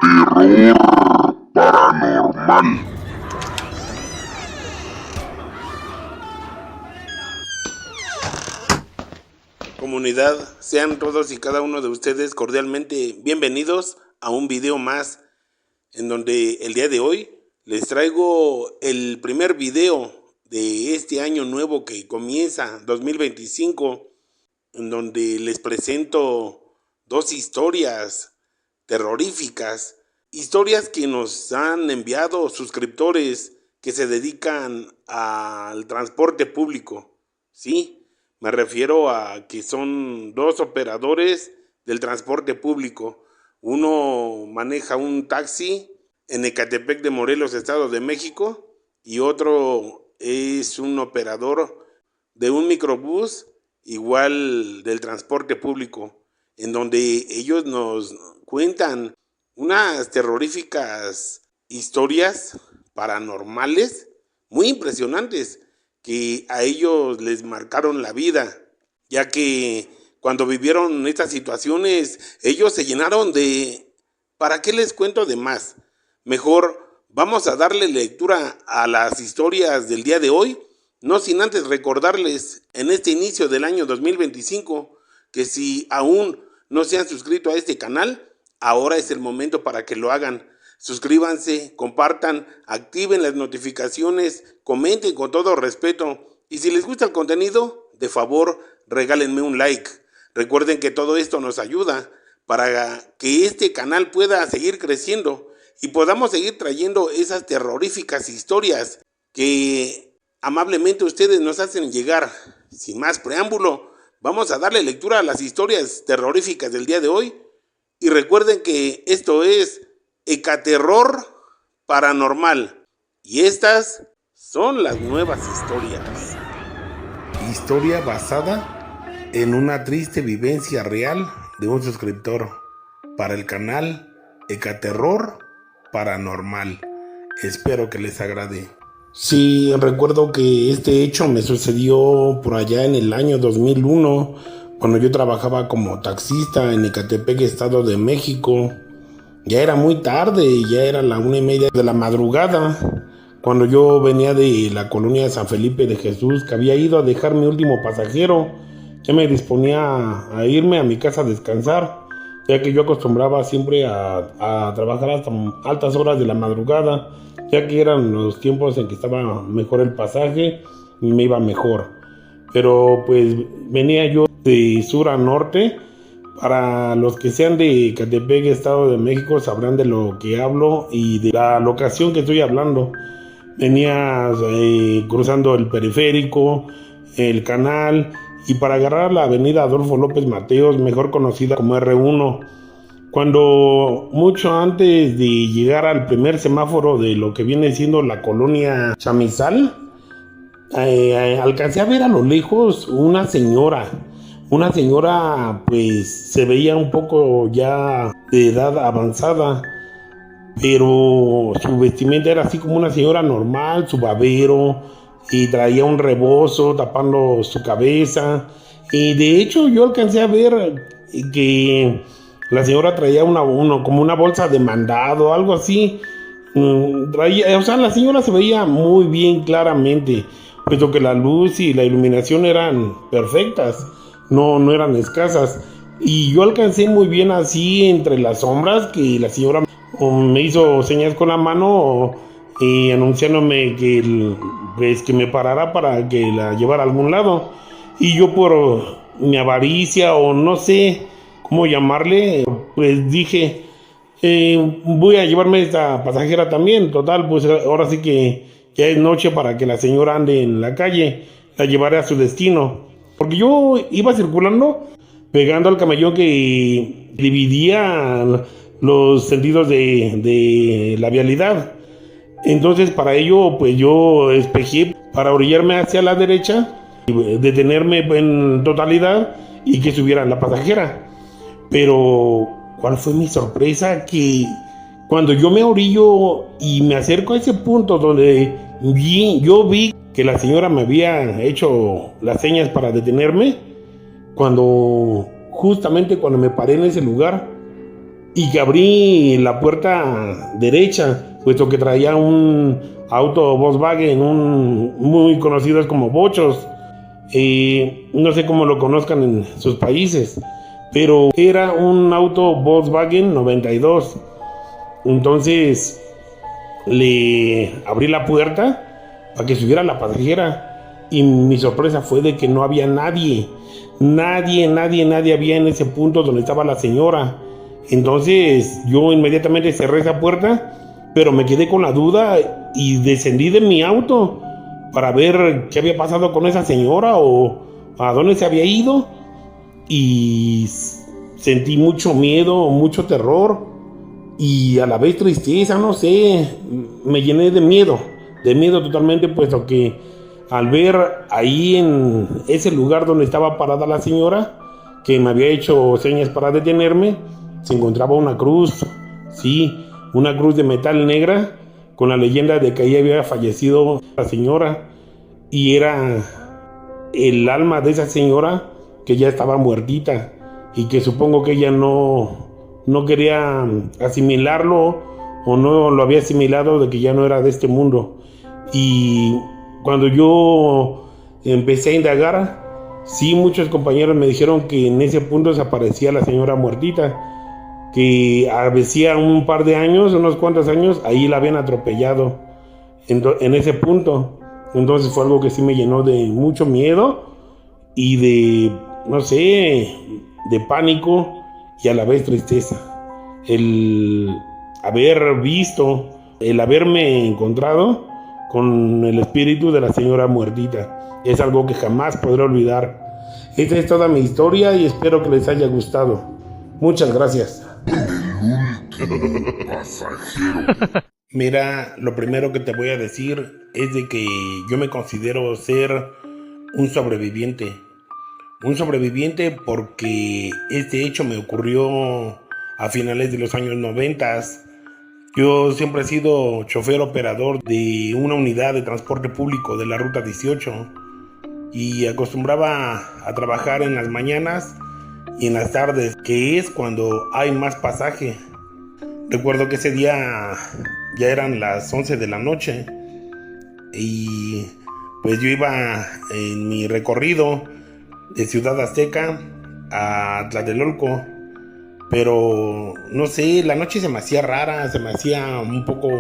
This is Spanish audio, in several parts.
Terror paranormal. Comunidad, sean todos y cada uno de ustedes cordialmente bienvenidos a un video más, en donde el día de hoy les traigo el primer video de este año nuevo que comienza 2025, en donde les presento dos historias terroríficas, historias que nos han enviado suscriptores que se dedican al transporte público. Sí, me refiero a que son dos operadores del transporte público. Uno maneja un taxi en Ecatepec de Morelos, Estado de México, y otro es un operador de un microbús, igual del transporte público, en donde ellos nos cuentan unas terroríficas historias paranormales muy impresionantes que a ellos les marcaron la vida, ya que cuando vivieron estas situaciones ellos se llenaron de ¿para qué les cuento de más? Mejor vamos a darle lectura a las historias del día de hoy, no sin antes recordarles en este inicio del año 2025 que si aún no se han suscrito a este canal, ahora es el momento para que lo hagan. Suscríbanse, compartan, activen las notificaciones, comenten con todo respeto y si les gusta el contenido, de favor regálenme un like. Recuerden que todo esto nos ayuda para que este canal pueda seguir creciendo y podamos seguir trayendo esas terroríficas historias que amablemente ustedes nos hacen llegar. Sin más preámbulo, vamos a darle lectura a las historias terroríficas del día de hoy y recuerden que esto es Ecaterror paranormal y estas son las nuevas historias. Historia basada en una triste vivencia real de un suscriptor para el canal Ecaterror paranormal. Espero que les agrade. Sí, recuerdo que este hecho me sucedió por allá en el año 2001, cuando yo trabajaba como taxista en Ecatepec, Estado de México. Ya era muy tarde, ya era la 1:30 de la madrugada, cuando yo venía de la colonia de San Felipe de Jesús, que había ido a dejar mi último pasajero. Ya me disponía a irme a mi casa a descansar, ya que yo acostumbraba siempre a trabajar hasta altas horas de la madrugada, ya que eran los tiempos en que estaba mejor el pasaje y me iba mejor. Pero pues venía yo de sur a norte. Para los que sean de Ecatepec, Estado de México, sabrán de lo que hablo y de la locación que estoy hablando. Venía cruzando el periférico, el canal, y para agarrar la avenida Adolfo López Mateos, mejor conocida como R1. Cuando mucho antes de llegar al primer semáforo de lo que viene siendo la colonia Chamizal, alcancé a ver a lo lejos una señora pues se veía un poco ya de edad avanzada, pero su vestimenta era así como una señora normal, su babero, y traía un rebozo tapando su cabeza. Y de hecho yo alcancé a ver que la señora traía como una bolsa de mandado, algo así. O sea, la señora se veía muy bien claramente, puesto que la luz y la iluminación eran perfectas. No eran escasas, y yo alcancé muy bien así entre las sombras que la señora me hizo señas con la mano y anunciándome que me parara para que la llevara a algún lado. Y yo, por mi avaricia o no sé cómo llamarle, pues dije, voy a llevarme esta pasajera también. Total, pues ahora sí que ya es noche para que la señora ande en la calle, la llevaré a su destino. Porque yo iba circulando pegando al camellón que dividía los sentidos de la vialidad. Entonces para ello pues yo espejé para orillarme hacia la derecha, detenerme en totalidad y que subiera la pasajera. Pero ¿cuál fue mi sorpresa? Que cuando yo me orillo y me acerco a ese punto donde yo vi que la señora me había hecho las señas para detenerme, justamente cuando me paré en ese lugar, y que abrí la puerta derecha, puesto que traía un auto Volkswagen, muy conocido como Bochos. No sé cómo lo conozcan en sus países, pero era un auto Volkswagen 92. Entonces le abrí la puerta para que subiera la pasajera y mi sorpresa fue de que no había nadie había en ese punto donde estaba la señora. Entonces yo inmediatamente cerré esa puerta, pero me quedé con la duda y descendí de mi auto para ver qué había pasado con esa señora o a dónde se había ido, y sentí mucho miedo, mucho terror y a la vez tristeza, no sé, me llené de miedo totalmente, puesto que al ver ahí en ese lugar donde estaba parada la señora, que me había hecho señas para detenerme, se encontraba una cruz, sí, una cruz de metal negra, con la leyenda de que ahí había fallecido la señora, y era el alma de esa señora que ya estaba muertita, y que supongo que ella no quería asimilarlo, o no lo había asimilado, de que ya no era de este mundo. Y cuando yo empecé a indagar, sí, muchos compañeros me dijeron que en ese punto desaparecía la señora muertita, que hacía un par de años, unos cuantos años, ahí la habían atropellado en ese punto. Entonces fue algo que sí me llenó de mucho miedo y de, no sé, de pánico y a la vez tristeza. El haber visto, el haberme encontrado con el espíritu de la señora muertita, es algo que jamás podré olvidar. Esta es toda mi historia y espero que les haya gustado. Muchas gracias. El último pasajero. Mira, lo primero que te voy a decir es de que yo me considero ser un sobreviviente. Un sobreviviente porque este hecho me ocurrió a finales de los años 90. Yo siempre he sido chofer operador de una unidad de transporte público de la Ruta 18 y acostumbraba a trabajar en las mañanas y en las tardes, que es cuando hay más pasaje. Recuerdo que ese día ya eran las 11 de la noche y pues yo iba en mi recorrido de Ciudad Azteca a Tlatelolco, pero no sé, la noche se me hacía rara, se me hacía un poco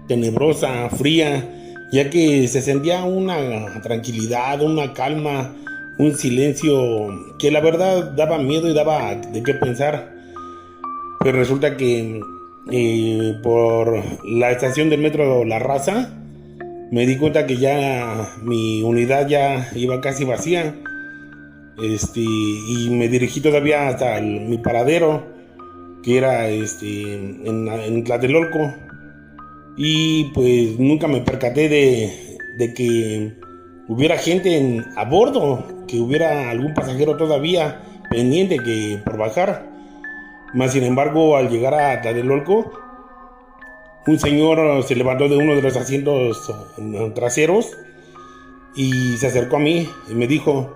tenebrosa, fría, ya que se sentía una tranquilidad, una calma, un silencio que la verdad daba miedo y daba de qué pensar. Pues resulta que por la estación del metro La Raza me di cuenta que ya mi unidad ya iba casi vacía. Y me dirigí todavía hasta mi paradero, que era en Tlatelolco, y pues nunca me percaté de que hubiera gente a bordo, que hubiera algún pasajero todavía pendiente que por bajar. Más sin embargo, al llegar a Tlatelolco, un señor se levantó de uno de los asientos traseros y se acercó a mí y me dijo: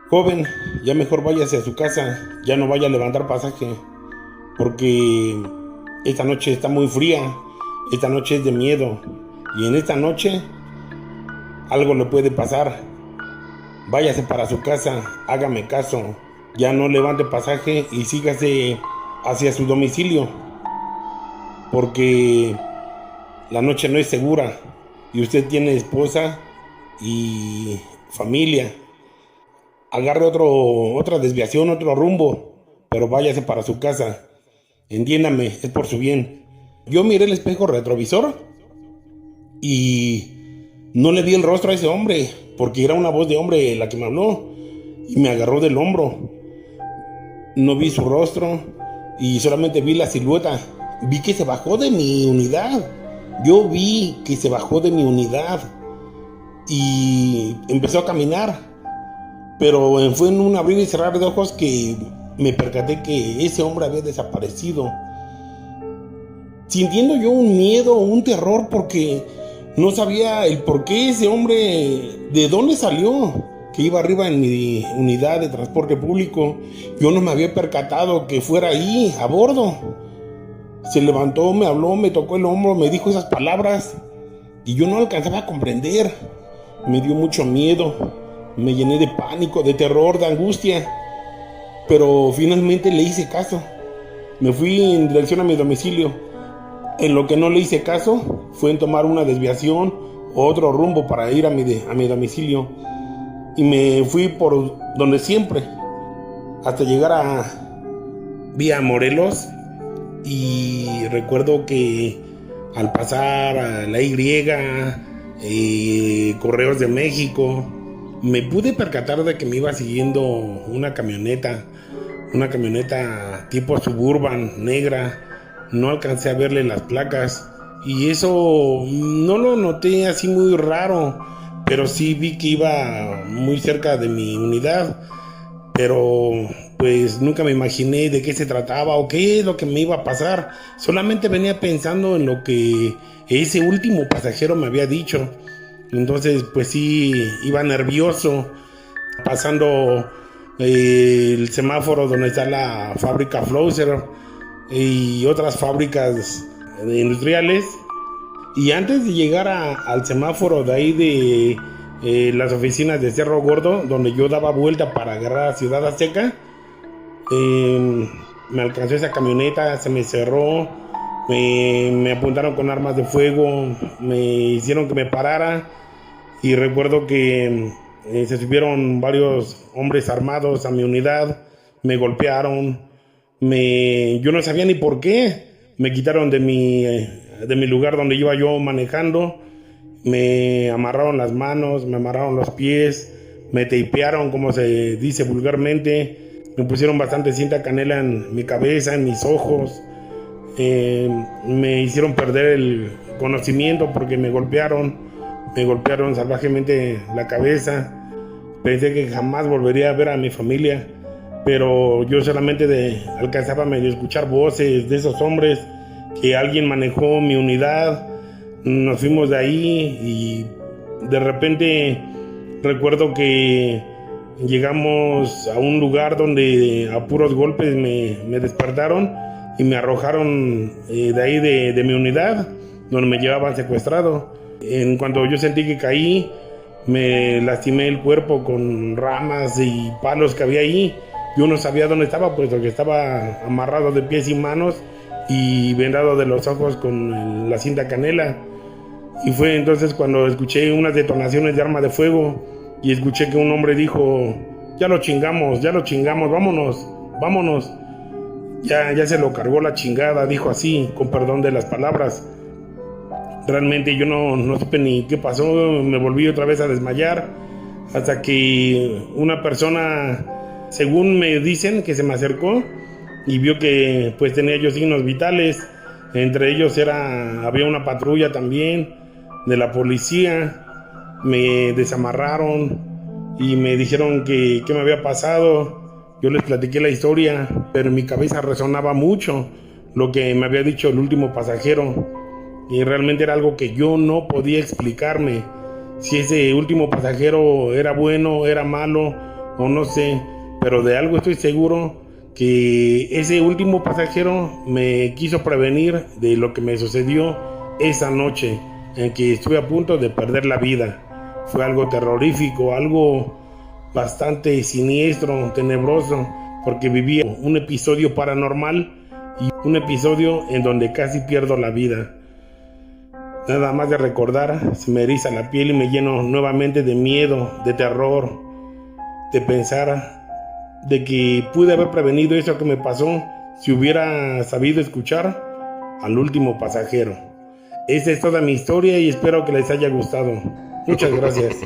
joven, ya mejor váyase a su casa, ya no vaya a levantar pasaje, porque esta noche está muy fría, esta noche es de miedo, y en esta noche algo le puede pasar. Váyase para su casa, hágame caso, ya no levante pasaje y sígase hacia su domicilio, porque la noche no es segura y usted tiene esposa y familia. Agarre otra desviación, otro rumbo, pero váyase para su casa. Entiéndame, es por su bien. Yo miré el espejo retrovisor y no le vi el rostro a ese hombre, porque era una voz de hombre la que me habló y me agarró del hombro. No vi su rostro y solamente vi la silueta. Vi que se bajó de mi unidad. Yo vi que se bajó de mi unidad y empezó a caminar. Pero fue en un abrir y cerrar de ojos que me percaté que ese hombre había desaparecido. Sintiendo yo un miedo, un terror, porque no sabía el por qué ese hombre, de dónde salió. que iba arriba en mi unidad de transporte público. Yo no me había percatado que fuera ahí, a bordo. Se levantó, me habló, me tocó el hombro, me dijo esas palabras y yo no alcanzaba a comprender. Me dio mucho miedo, me llené de pánico, de terror, de angustia, pero finalmente le hice caso. Me fui en dirección a mi domicilio. En lo que no le hice caso fue en tomar una desviación o otro rumbo para ir a mi domicilio. Y me fui por donde siempre, hasta llegar a Vía Morelos. Y recuerdo que al pasar a la Correos de México, me pude percatar de que me iba siguiendo una camioneta tipo Suburban negra. No alcancé a verle las placas y eso no lo noté así muy raro, pero sí vi que iba muy cerca de mi unidad, pero pues nunca me imaginé de qué se trataba o qué es lo que me iba a pasar. Solamente venía pensando en lo que ese último pasajero me había dicho. Entonces pues sí, iba nervioso, pasando el semáforo donde está la fábrica Flowser y otras fábricas industriales. Y antes de llegar al semáforo de ahí de las oficinas de Cerro Gordo, donde yo daba vuelta para agarrar a Ciudad Azteca, me alcanzó esa camioneta, se me cerró, me apuntaron con armas de fuego, me hicieron que me parara. Y recuerdo que se subieron varios hombres armados a mi unidad, me golpearon, yo no sabía ni por qué, me quitaron de mi lugar donde iba yo manejando, me amarraron las manos, me amarraron los pies, me tapearon, como se dice vulgarmente, me pusieron bastante cinta canela en mi cabeza, en mis ojos, me hicieron perder el conocimiento porque me golpearon salvajemente la cabeza. Pensé que jamás volvería a ver a mi familia, pero yo solamente alcanzaba a medio escuchar voces de esos hombres, que alguien manejó mi unidad. Nos fuimos de ahí y de repente recuerdo que llegamos a un lugar donde a puros golpes me despertaron y me arrojaron de ahí de mi unidad, donde me llevaban secuestrado. En cuanto yo sentí que caí, me lastimé el cuerpo con ramas y palos que había ahí. Yo no sabía dónde estaba, puesto que estaba amarrado de pies y manos y vendado de los ojos con la cinta canela. Y fue entonces cuando escuché unas detonaciones de arma de fuego y escuché que un hombre dijo: ya lo chingamos, vámonos. Ya se lo cargó la chingada, dijo así, con perdón de las palabras. Realmente yo no supe ni qué pasó, me volví otra vez a desmayar, hasta que una persona, según me dicen, que se me acercó y vio que pues tenía yo signos vitales. Entre ellos había una patrulla también de la policía. Me desamarraron y me dijeron que qué me había pasado. Yo les platiqué la historia, pero en mi cabeza resonaba mucho lo que me había dicho el último pasajero. Y realmente era algo que yo no podía explicarme. Si ese último pasajero era bueno, era malo, o no sé. Pero de algo estoy seguro, que ese último pasajero me quiso prevenir de lo que me sucedió esa noche, en que estuve a punto de perder la vida. Fue algo terrorífico, algo bastante siniestro, tenebroso, porque viví un episodio paranormal y un episodio en donde casi pierdo la vida. Nada más de recordar, se me eriza la piel y me lleno nuevamente de miedo, de terror, de pensar de que pude haber prevenido eso que me pasó si hubiera sabido escuchar al último pasajero. Esa es toda mi historia y espero que les haya gustado. Muchas gracias.